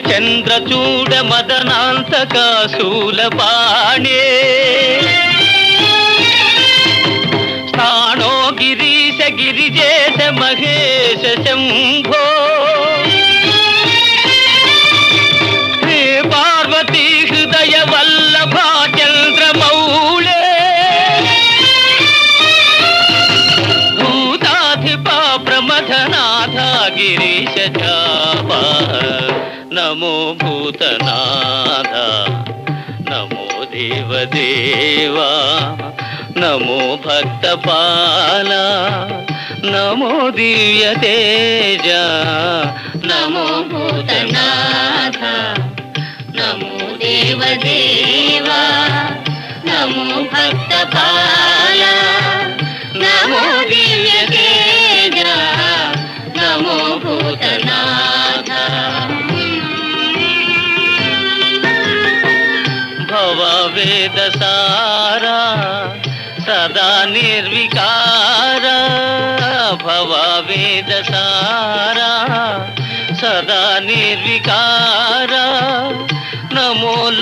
చంద్రచూడ మదనాంతక శూలపాణే స్థాణో గిరీశ గిరిజేశ మహేశ శంభో హే పార్వతీ హృదయ వల్లభ చంద్రమౌళే భూతాధిపా ప్రమథనాథ గిరీశ చాపా నమో భూతనాథ నమో దేవదేవా నమో భక్తపాల నమో దివ్య తేజ నమో భూతనాథ నమో దేవదేవా నమో భక్తపాల నమో దివ్య తేజ నమో భూతనాథ భవ వేద సారా సదా నిర్వికార భవ వేద సారా సదా నిర్వికార నమో